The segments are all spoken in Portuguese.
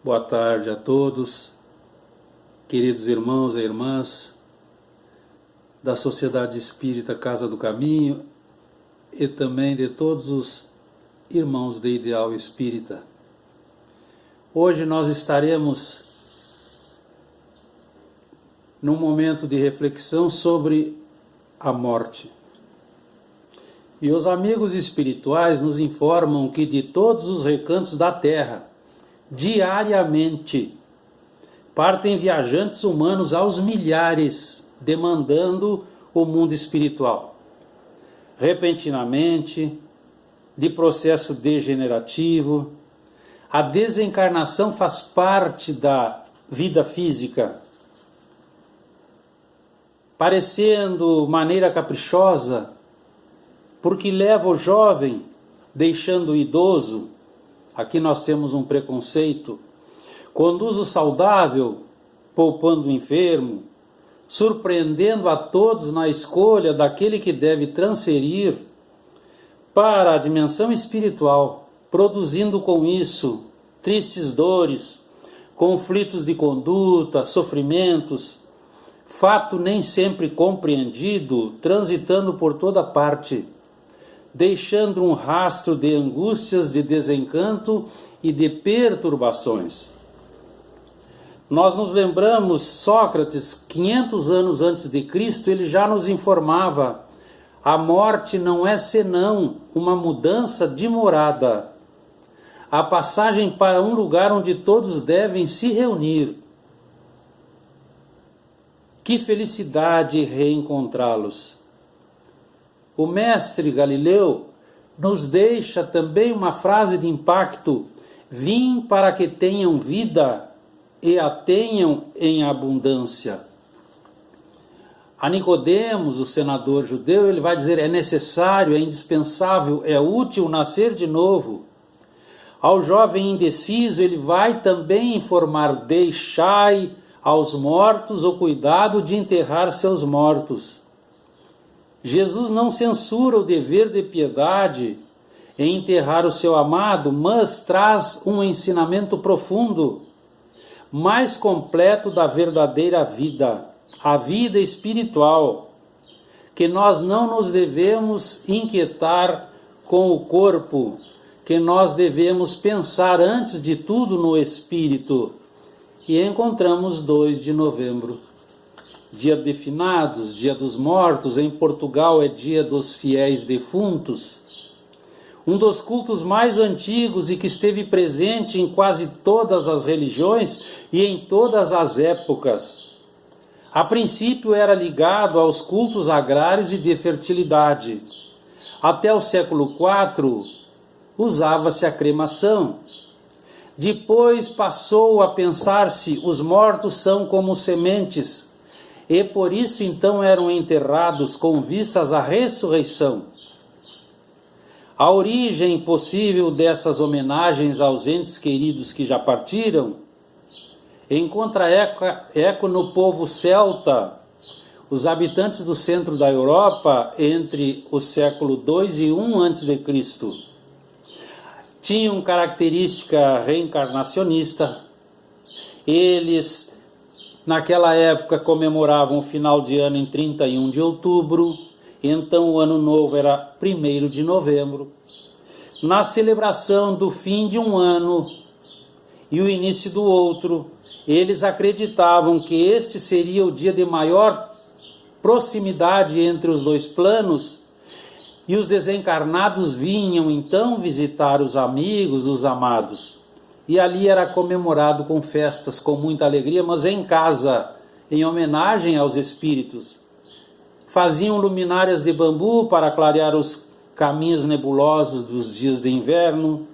Boa tarde a todos, queridos irmãos e irmãs da Sociedade Espírita Casa do Caminho e também de todos os irmãos de Ideal Espírita. Hoje nós estaremos num momento de reflexão sobre a morte. E os amigos espirituais nos informam que de todos os recantos da Terra, diariamente, partem viajantes humanos aos milhares, demandando o mundo espiritual. Repentinamente, de processo degenerativo, a desencarnação faz parte da vida física, parecendo maneira caprichosa, porque leva o jovem, deixando o idoso. Aqui nós temos um preconceito. Conduz o saudável, poupando o enfermo, surpreendendo a todos na escolha daquele que deve transferir para a dimensão espiritual, produzindo com isso tristes dores, conflitos de conduta, sofrimentos, fato nem sempre compreendido, transitando por toda parte, deixando um rastro de angústias, de desencanto e de perturbações. Nós nos lembramos, Sócrates, 500 anos antes de Cristo, ele já nos informava: a morte não é senão uma mudança de morada, a passagem para um lugar onde todos devem se reunir. Que felicidade reencontrá-los! O mestre Galileu nos deixa também uma frase de impacto: vim para que tenham vida e a tenham em abundância. A Nicodemos, o senador judeu, ele vai dizer: é necessário, é indispensável, é útil nascer de novo. Ao jovem indeciso, ele vai também informar: deixai aos mortos o cuidado de enterrar seus mortos. Jesus não censura o dever de piedade em enterrar o seu amado, mas traz um ensinamento profundo, mais completo da verdadeira vida, a vida espiritual, que nós não nos devemos inquietar com o corpo, que nós devemos pensar antes de tudo no espírito. E encontramos 2 de novembro. Dia de finados, dia dos mortos, em Portugal é dia dos fiéis defuntos. Um dos cultos mais antigos e que esteve presente em quase todas as religiões e em todas as épocas. A princípio era ligado aos cultos agrários e de fertilidade. Até o século IV usava-se a cremação. Depois passou a pensar-se: os mortos são como sementes, e por isso então eram enterrados com vistas à ressurreição. A origem possível dessas homenagens aos entes queridos que já partiram encontra eco no povo celta, os habitantes do centro da Europa entre o século II e I a.C. Tinham característica reencarnacionista. Eles, naquela época, comemoravam o final de ano em 31 de outubro, então o ano novo era 1º de novembro. Na celebração do fim de um ano e o início do outro, eles acreditavam que este seria o dia de maior proximidade entre os dois planos, e os desencarnados vinham então visitar os amigos, os amados. E ali era comemorado com festas, com muita alegria, mas em casa, em homenagem aos espíritos. Faziam luminárias de bambu para clarear os caminhos nebulosos dos dias de inverno.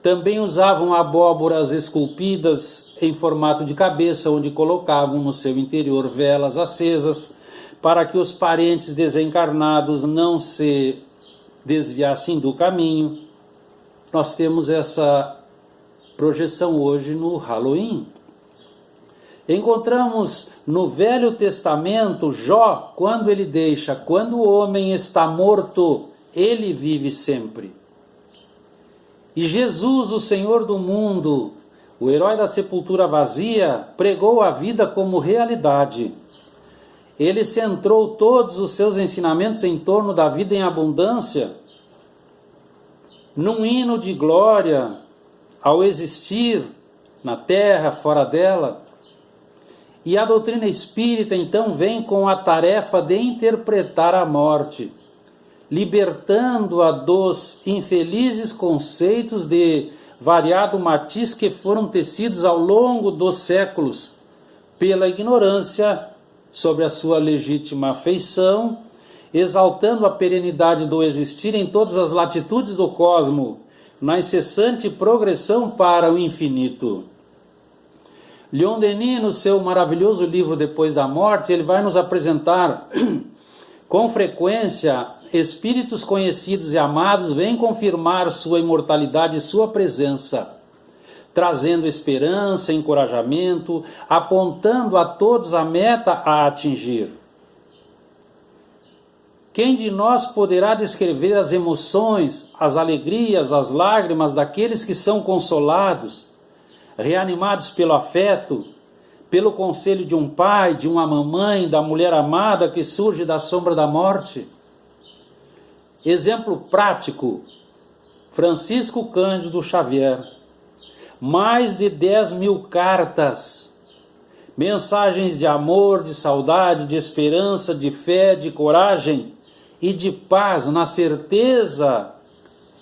Também usavam abóboras esculpidas em formato de cabeça, onde colocavam no seu interior velas acesas, para que os parentes desencarnados não se desviassem do caminho. Nós temos essa projeção hoje no Halloween. Encontramos no Velho Testamento Jó, quando ele deixa: quando o homem está morto, ele vive sempre. E Jesus, o Senhor do mundo, O herói da sepultura vazia pregou a vida como realidade. Ele centrou todos os seus ensinamentos em torno da vida em abundância, num hino de glória ao existir na terra, fora dela. E a doutrina espírita então vem com a tarefa de interpretar a morte, libertando-a dos infelizes conceitos de variado matiz que foram tecidos ao longo dos séculos pela ignorância sobre a sua legítima afeição, exaltando a perenidade do existir em todas as latitudes do cosmo, na incessante progressão para o infinito. Leon Denis, no seu maravilhoso livro Depois da Morte, ele vai nos apresentar com frequência espíritos conhecidos e amados vêm confirmar sua imortalidade e sua presença, trazendo esperança, encorajamento, apontando a todos a meta a atingir. Quem de nós poderá descrever as emoções, as alegrias, as lágrimas daqueles que são consolados, reanimados pelo afeto, pelo conselho de um pai, de uma mamãe, da mulher amada que surge da sombra da morte? Exemplo prático, Francisco Cândido Xavier. Mais de 10.000 cartas, mensagens de amor, de saudade, de esperança, de fé, de coragem e de paz, na certeza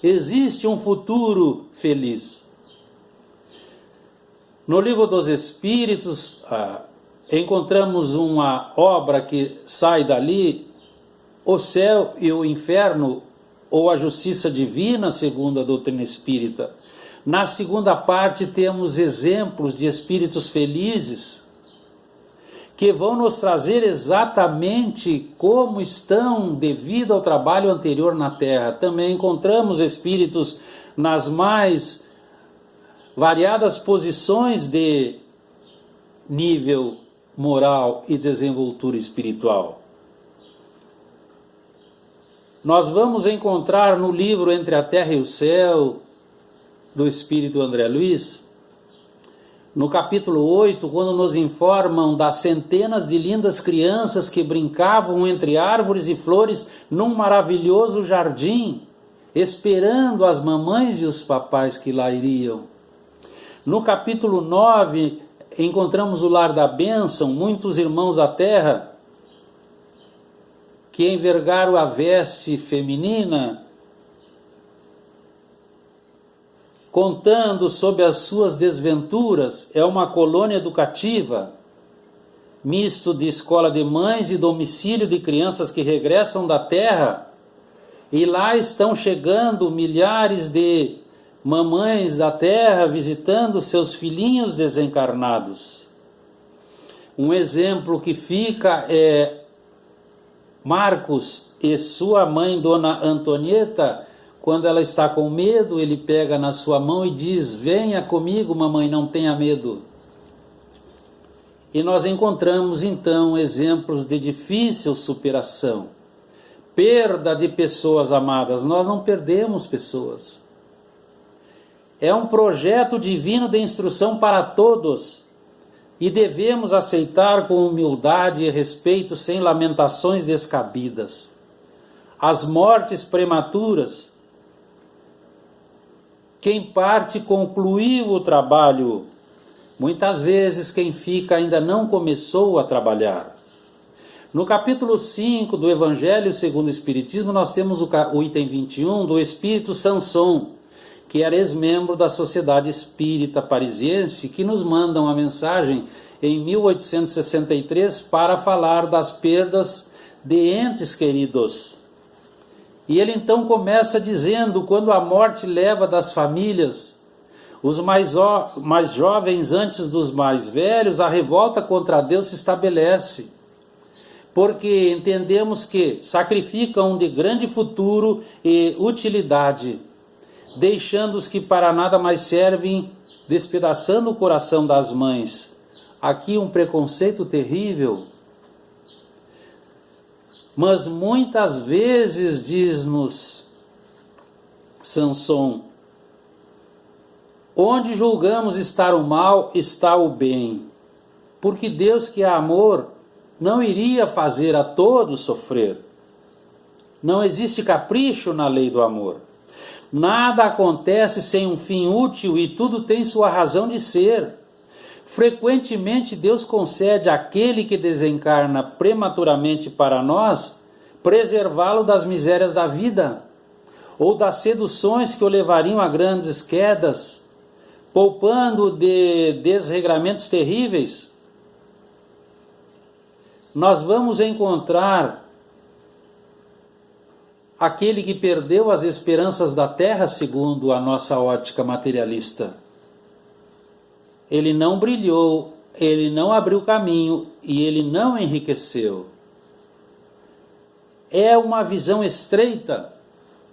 existe um futuro feliz. No Livro dos Espíritos, encontramos uma obra que sai dali, O Céu e o Inferno, ou a Justiça Divina, segundo a doutrina espírita. Na segunda parte temos exemplos de espíritos felizes, que vão nos trazer exatamente como estão devido ao trabalho anterior na Terra. Também encontramos espíritos nas mais variadas posições de nível moral e desenvoltura espiritual. Nós vamos encontrar no livro Entre a Terra e o Céu, do Espírito André Luiz, no capítulo 8, quando nos informam das centenas de lindas crianças que brincavam entre árvores e flores num maravilhoso jardim, esperando as mamães e os papais que lá iriam. No capítulo 9, encontramos o lar da bênção, muitos irmãos da terra que envergaram a veste feminina, contando sobre as suas desventuras. É uma colônia educativa, misto de escola de mães e domicílio de crianças que regressam da terra, e lá estão chegando milhares de mamães da terra visitando seus filhinhos desencarnados. Um exemplo que fica é Marcos e sua mãe, Dona Antonieta. Quando ela está com medo, ele pega na sua mão e diz: venha comigo, mamãe, não tenha medo. E nós encontramos então exemplos de difícil superação, perda de pessoas amadas. Nós não perdemos pessoas. É um projeto divino de instrução para todos e devemos aceitar com humildade e respeito, sem lamentações descabidas. As mortes prematuras. Quem parte concluiu o trabalho. Muitas vezes quem fica ainda não começou a trabalhar. No capítulo 5 do Evangelho segundo o Espiritismo, nós temos o item 21 do Espírito Sanson, que era ex-membro da Sociedade Espírita Parisiense, que nos manda uma mensagem em 1863 para falar das perdas de entes queridos. E ele então começa dizendo: quando a morte leva das famílias os mais jovens antes dos mais velhos, a revolta contra Deus se estabelece, porque entendemos que sacrificam de grande futuro e utilidade, deixando os que para nada mais servem, despedaçando o coração das mães. Aqui um preconceito terrível. Mas muitas vezes, diz-nos Sanson, Onde julgamos estar o mal, está o bem. Porque Deus, que é amor, não iria fazer a todos sofrer. Não existe capricho na lei do amor. Nada acontece sem um fim útil e tudo tem sua razão de ser. Frequentemente Deus concede àquele que desencarna prematuramente para nós, preservá-lo das misérias da vida, ou das seduções que o levariam a grandes quedas, poupando de desregramentos terríveis. Nós vamos encontrar aquele que perdeu as esperanças da terra, segundo a nossa ótica materialista. Ele não brilhou, ele não abriu caminho e ele não enriqueceu. É uma visão estreita,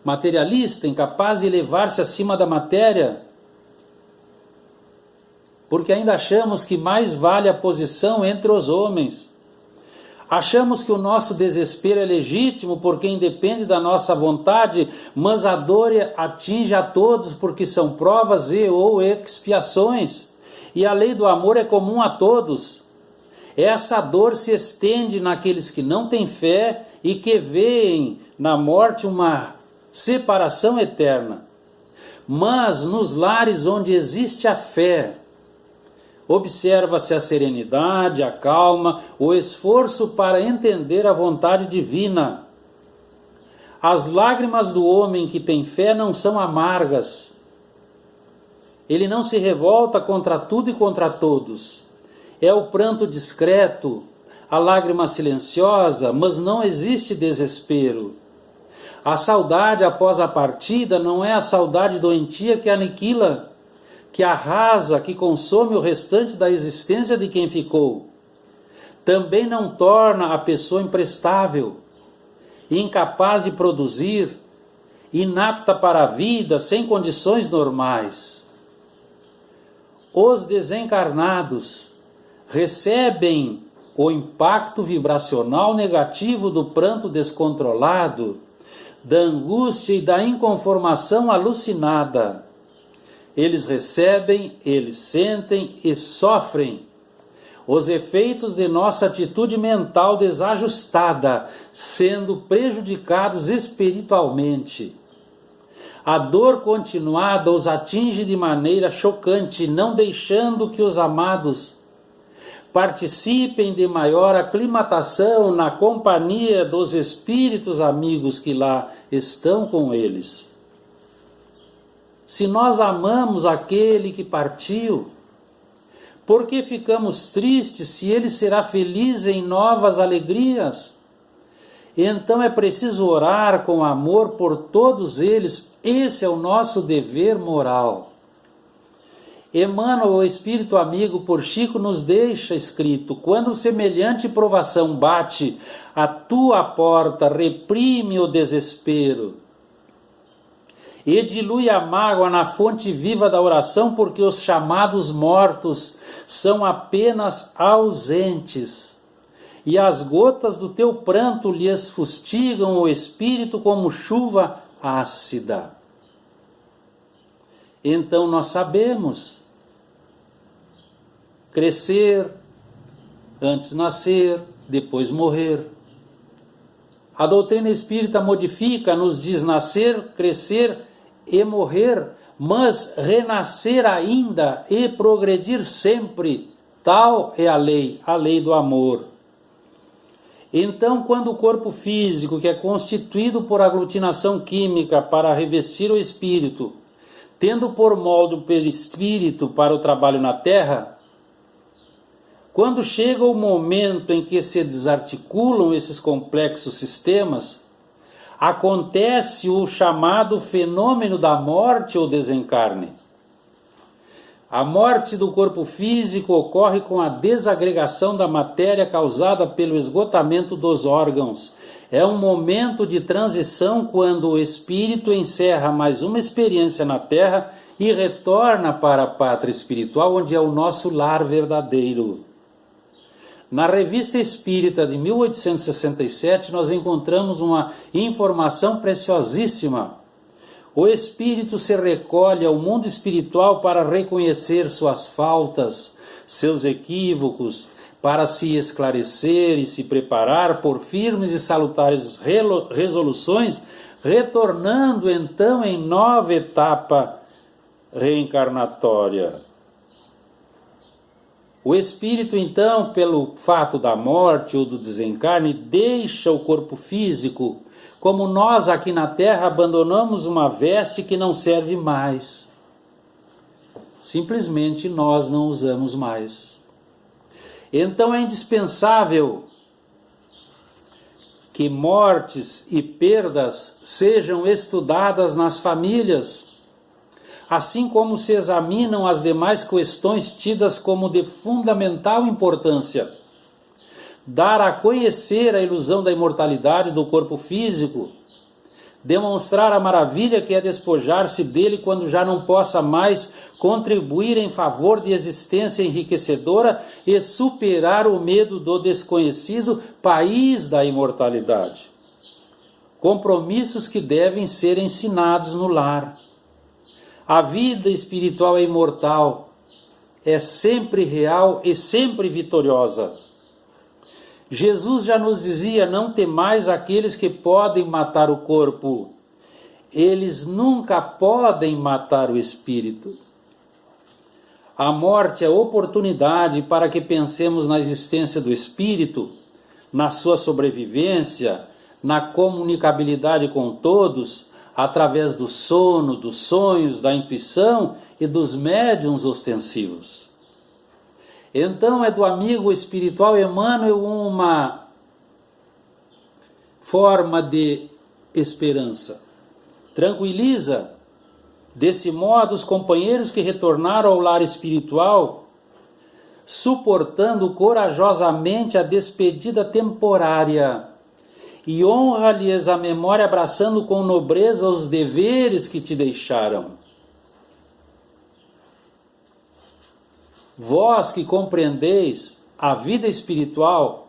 materialista, incapaz de elevar-se acima da matéria, porque ainda achamos que mais vale a posição entre os homens. Achamos que o nosso desespero é legítimo porque independe da nossa vontade, mas a dor atinge a todos porque são provas e ou expiações. E a lei do amor é comum a todos. Essa dor se estende naqueles que não têm fé e que veem na morte uma separação eterna. Mas nos lares onde existe a fé, observa-se a serenidade, a calma, o esforço para entender a vontade divina. As lágrimas do homem que tem fé não são amargas. Ele não se revolta contra tudo e contra todos. É o pranto discreto, a lágrima silenciosa, mas não existe desespero. A saudade após a partida não é a saudade doentia que aniquila, que arrasa, que consome o restante da existência de quem ficou. Também não torna a pessoa imprestável, incapaz de produzir, inapta para a vida, sem condições normais. Os desencarnados recebem o impacto vibracional negativo do pranto descontrolado, da angústia e da inconformação alucinada. Eles recebem, eles sentem e sofrem os efeitos de nossa atitude mental desajustada, sendo prejudicados espiritualmente. A dor continuada os atinge de maneira chocante, não deixando que os amados participem de maior aclimatação na companhia dos espíritos amigos que lá estão com eles. Se nós amamos aquele que partiu, por que ficamos tristes se ele será feliz em novas alegrias? Então é preciso orar com amor por todos eles. Esse é o nosso dever moral. Emmanuel, o Espírito amigo por Chico, nos deixa escrito: quando semelhante provação bate à tua porta, reprime o desespero e dilui a mágoa na fonte viva da oração, porque os chamados mortos são apenas ausentes. E as gotas do teu pranto lhes fustigam o espírito como chuva ácida. Então nós sabemos crescer, antes nascer, depois morrer. A doutrina espírita modifica, nos diz nascer, crescer e morrer, mas renascer ainda e progredir sempre. Tal é a lei do amor. Então, quando o corpo físico, que é constituído por aglutinação química para revestir o espírito, tendo por molde o perispírito para o trabalho na terra, quando chega o momento em que se desarticulam esses complexos sistemas, acontece o chamado fenômeno da morte ou desencarne. A morte do corpo físico ocorre com a desagregação da matéria causada pelo esgotamento dos órgãos. É um momento de transição quando o espírito encerra mais uma experiência na Terra e retorna para a pátria espiritual, onde é o nosso lar verdadeiro. Na Revista Espírita de 1867, nós encontramos uma informação preciosíssima. O espírito se recolhe ao mundo espiritual para reconhecer suas faltas, seus equívocos, para se esclarecer e se preparar por firmes e salutares resoluções, retornando então em nova etapa reencarnatória. O espírito, então, pelo fato da morte ou do desencarne, deixa o corpo físico, como nós aqui na Terra abandonamos uma veste que não serve mais. Simplesmente nós não usamos mais. Então é indispensável que mortes e perdas sejam estudadas nas famílias, assim como se examinam as demais questões tidas como de fundamental importância. Dar a conhecer a ilusão da imortalidade do corpo físico, demonstrar a maravilha que é despojar-se dele quando já não possa mais contribuir em favor de existência enriquecedora e superar o medo do desconhecido país da imortalidade. Compromissos que devem ser ensinados no lar. A vida espiritual é imortal, é sempre real e sempre vitoriosa. Jesus já nos dizia: não temais aqueles que podem matar o corpo, eles nunca podem matar o espírito. A morte é oportunidade para que pensemos na existência do espírito, na sua sobrevivência, na comunicabilidade com todos, através do sono, dos sonhos, da intuição e dos médiuns ostensivos. Então é do amigo espiritual Emmanuel uma forma de esperança. Tranquiliza, desse modo, os companheiros que retornaram ao lar espiritual, suportando corajosamente a despedida temporária, e honra-lhes a memória, abraçando com nobreza os deveres que te deixaram. Vós que compreendeis a vida espiritual,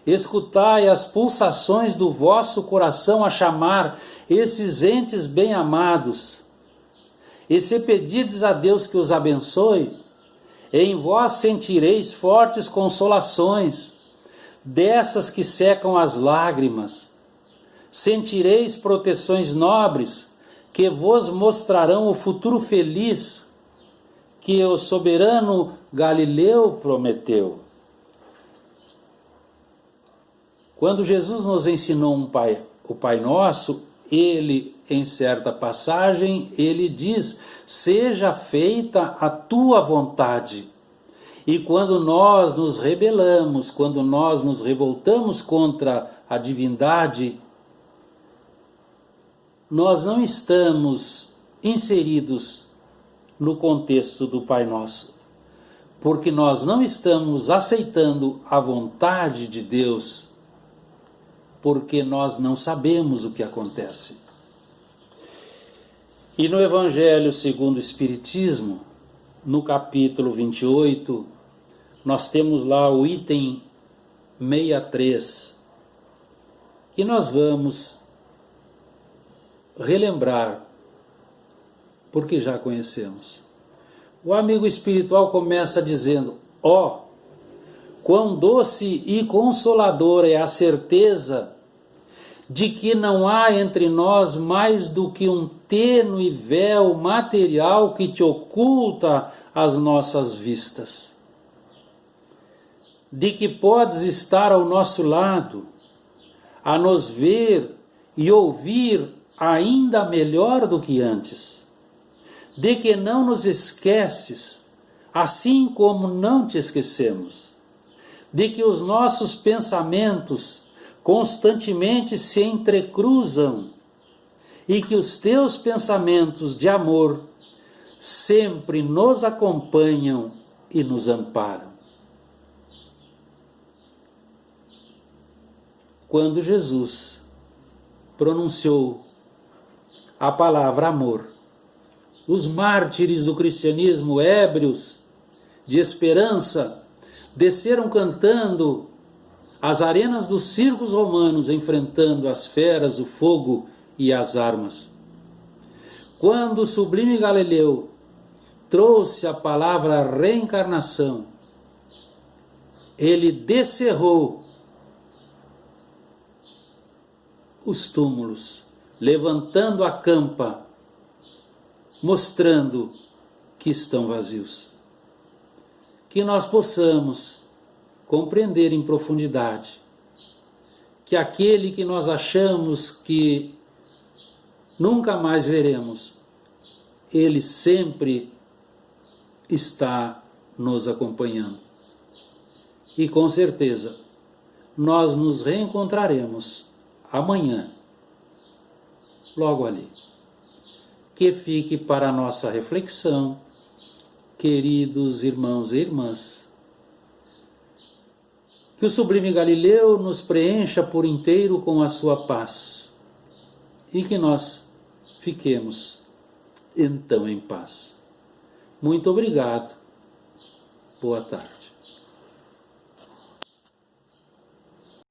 escutai as pulsações do vosso coração a chamar esses entes bem-amados, e se pedirdes a Deus que os abençoe, em vós sentireis fortes consolações, dessas que secam as lágrimas. Sentireis proteções nobres, que vos mostrarão o futuro feliz, que o soberano Galileu prometeu. Quando Jesus nos ensinou o Pai Nosso, ele, em certa passagem, ele diz: seja feita a tua vontade. E quando nós nos rebelamos, quando nós nos revoltamos contra a divindade, nós não estamos inseridos no contexto do Pai Nosso, porque nós não estamos aceitando a vontade de Deus, porque nós não sabemos o que acontece. E no Evangelho segundo o Espiritismo, no capítulo 28, nós temos lá o item 63, que nós vamos relembrar, porque já conhecemos. O amigo espiritual começa dizendo: ó, quão doce e consoladora é a certeza de que não há entre nós mais do que um tênue véu material que te oculta as nossas vistas. De que podes estar ao nosso lado, a nos ver e ouvir ainda melhor do que antes. De que não nos esqueces, assim como não te esquecemos. De que os nossos pensamentos constantemente se entrecruzam e que os teus pensamentos de amor sempre nos acompanham e nos amparam. Quando Jesus pronunciou a palavra amor, os mártires do cristianismo, ébrios de esperança, desceram cantando as arenas dos circos romanos, enfrentando as feras, o fogo e as armas. quando o sublime Galileu trouxe a palavra reencarnação, ele descerrou os túmulos, levantando a campa, mostrando que estão vazios. Que nós possamos compreender em profundidade que aquele que nós achamos que nunca mais veremos, ele sempre está nos acompanhando. E com certeza, nós nos reencontraremos amanhã, logo ali. Que fique para a nossa reflexão, queridos irmãos e irmãs, que o sublime Galileu nos preencha por inteiro com a sua paz e que nós fiquemos então em paz. Muito obrigado. Boa tarde.